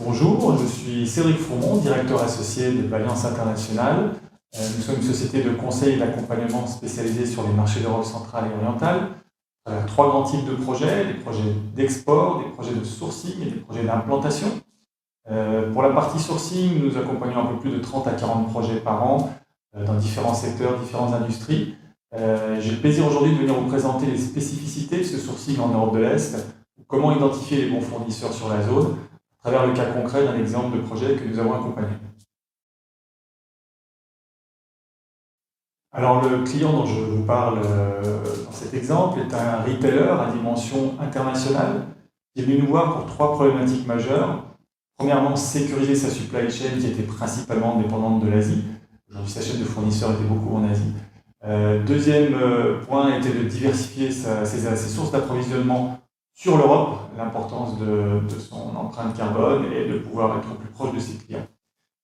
Bonjour, je suis Cédric Fourmont, directeur associé de Valiance International. Nous sommes une société de conseil et d'accompagnement spécialisée sur les marchés d'Europe centrale et orientale. Trois grands types de projets, des projets d'export, des projets de sourcing et des projets d'implantation. Pour la partie sourcing, nous accompagnons un peu plus de 30 à 40 projets par an dans différents secteurs, différentes industries. J'ai le plaisir aujourd'hui de venir vous présenter les spécificités de ce sourcing en Europe de l'Est, comment identifier les bons fournisseurs sur la zone, à travers le cas concret d'un exemple de projet que nous avons accompagné. Alors le client dont je vous parle dans cet exemple est un retailer à dimension internationale qui est venu nous voir pour trois problématiques majeures. Premièrement, sécuriser sa supply chain qui était principalement dépendante de l'Asie. Aujourd'hui, sa chaîne de fournisseurs était beaucoup en Asie. Deuxième point était de diversifier ses sources d'approvisionnement sur l'Europe, l'importance de son empreinte carbone et de pouvoir être plus proche de ses clients.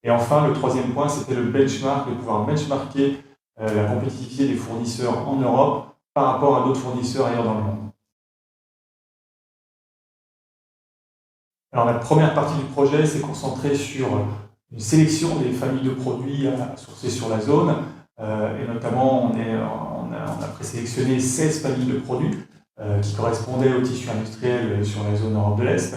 Et enfin, le troisième point, c'était le benchmark, de pouvoir benchmarker la compétitivité des fournisseurs en Europe par rapport à d'autres fournisseurs ailleurs dans le monde. Alors la première partie du projet s'est concentrée sur une sélection des familles de produits à sourcer sur la zone, et notamment on a présélectionné 16 familles de produits qui correspondaient au tissu industriel sur la zone Europe de l'Est.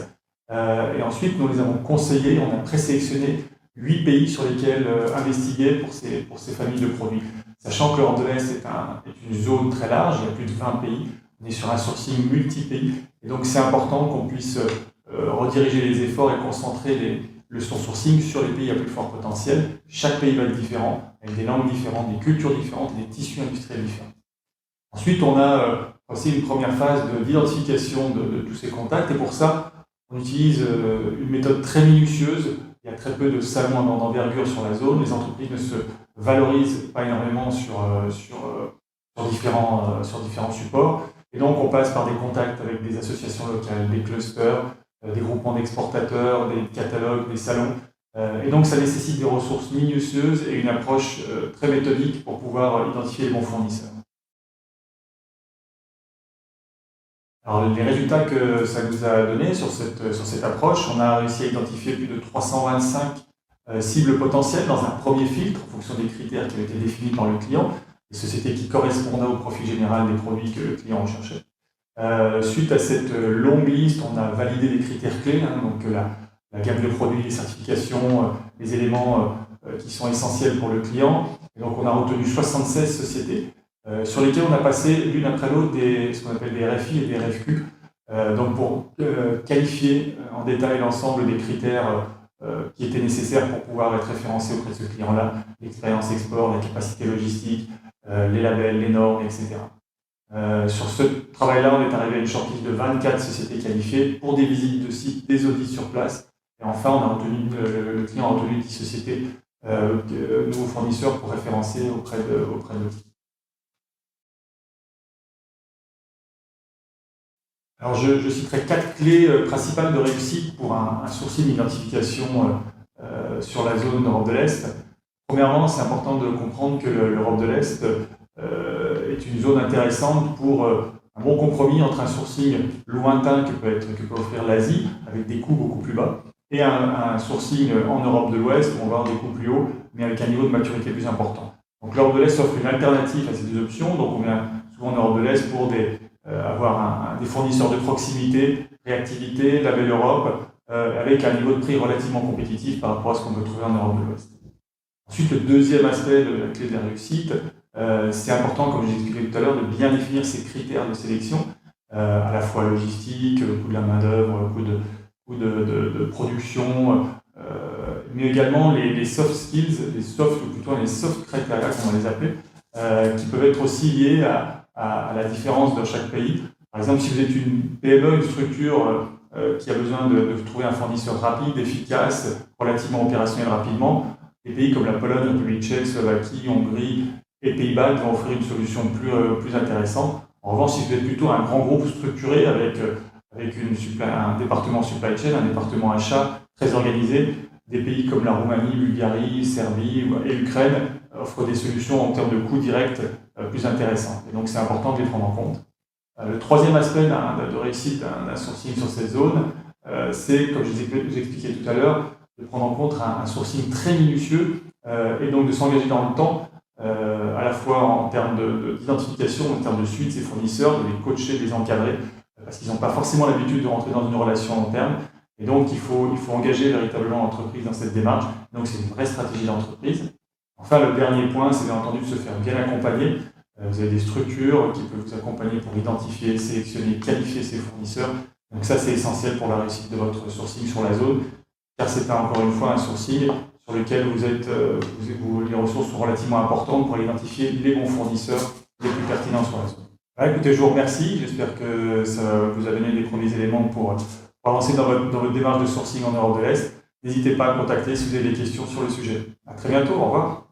Et ensuite, nous les avons conseillés, on a présélectionné 8 pays sur lesquels investiguer pour ces familles de produits. Sachant que l'Europe de l'Est est une zone très large, il y a plus de 20 pays, on est sur un sourcing multi-pays, et donc c'est important qu'on puisse rediriger les efforts et concentrer son sourcing sur les pays à plus fort potentiel. Chaque pays va être différent, avec des langues différentes, des cultures différentes, des tissus industriels différents. Ensuite, on a aussi une première phase d'identification de tous ces contacts, et pour ça, on utilise une méthode très minutieuse. Il y a très peu de salons d'envergure sur la zone, les entreprises ne se valorisent pas énormément sur différents supports, et donc on passe par des contacts avec des associations locales, des clusters, des groupements d'exportateurs, des catalogues, des salons, et donc ça nécessite des ressources minutieuses et une approche très méthodique pour pouvoir identifier les bons fournisseurs. Alors, les résultats que ça nous a donné sur cette approche, on a réussi à identifier plus de 325 cibles potentielles dans un premier filtre en fonction des critères qui avaient été définis par le client, des sociétés qui correspondaient au profil général des produits que le client recherchait. Suite à cette longue liste, on a validé des critères clés, donc la gamme de produits, les certifications, les éléments qui sont essentiels pour le client. Et donc on a retenu 76 sociétés sur lesquelles on a passé l'une après l'autre ce qu'on appelle des RFI et des RFQ, donc pour qualifier en détail l'ensemble des critères qui étaient nécessaires pour pouvoir être référencé auprès de ce client-là, l'expérience export, la capacité logistique, les labels, les normes, etc. Sur ce travail-là, on est arrivé à une shortlist de 24 sociétés qualifiées pour des visites de site, des audits sur place. Et enfin, le client a retenu 10 sociétés, nouveaux fournisseurs pour référencer auprès de l'outil. Alors, je citerai 4 clés principales de réussite pour un sourcing d'identification sur la zone Europe de l'Est. Premièrement, c'est important de comprendre que l'Europe de l'Est est une zone intéressante pour un bon compromis entre un sourcing lointain que peut offrir l'Asie, avec des coûts beaucoup plus bas, et un sourcing en Europe de l'Ouest, où on va avoir des coûts plus hauts, mais avec un niveau de maturité plus important. Donc l'Europe de l'Est offre une alternative à ces deux options, donc on vient souvent en Europe de l'Est pour avoir des fournisseurs de proximité, réactivité, label Europe, avec un niveau de prix relativement compétitif par rapport à ce qu'on peut trouver en Europe de l'Ouest. Ensuite, le deuxième aspect de la clé de la réussite, c'est important, comme je l'expliquais tout à l'heure, de bien définir ces critères de sélection, à la fois logistique, le coût de la main-d'œuvre, le coût de production, mais également les soft skills, les soft criteria, comme on les appelait, qui peuvent être aussi liés à la différence de chaque pays. Par exemple, si vous êtes une PME, une structure qui a besoin de trouver un fournisseur rapide, efficace, relativement opérationnel rapidement, les pays comme la Pologne, la République tchèque, Slovaquie, Hongrie et Pays-Bas vont offrir une solution plus intéressante. En revanche, si vous êtes plutôt un grand groupe structuré avec un département supply chain, un département achat très organisé, des pays comme la Roumanie, Bulgarie, Serbie et l'Ukraine offrent des solutions en termes de coûts directs plus intéressantes. Et donc c'est important de les prendre en compte. Le troisième aspect de réussite d'un sourcing sur cette zone, c'est, comme j'expliquais tout à l'heure, de prendre en compte un sourcing très minutieux et donc de s'engager dans le temps, à la fois en termes d'identification, en termes de suite, ces fournisseurs, de les coacher, de les encadrer, parce qu'ils n'ont pas forcément l'habitude de rentrer dans une relation long terme. Et donc, il faut engager véritablement l'entreprise dans cette démarche. Donc, c'est une vraie stratégie d'entreprise. Enfin, le dernier point, c'est bien entendu de se faire bien accompagner. Vous avez des structures qui peuvent vous accompagner pour identifier, sélectionner, qualifier ces fournisseurs. Donc ça, c'est essentiel pour la réussite de votre sourcing sur la zone, car c'est encore une fois un sourcing sur lequel les ressources sont relativement importantes pour identifier les bons fournisseurs les plus pertinents sur la zone. Voilà, écoutez, je vous remercie. J'espère que ça vous a donné les premiers éléments pour avancer dans votre démarche de sourcing en Europe de l'Est. N'hésitez pas à me contacter si vous avez des questions sur le sujet. À très bientôt, au revoir.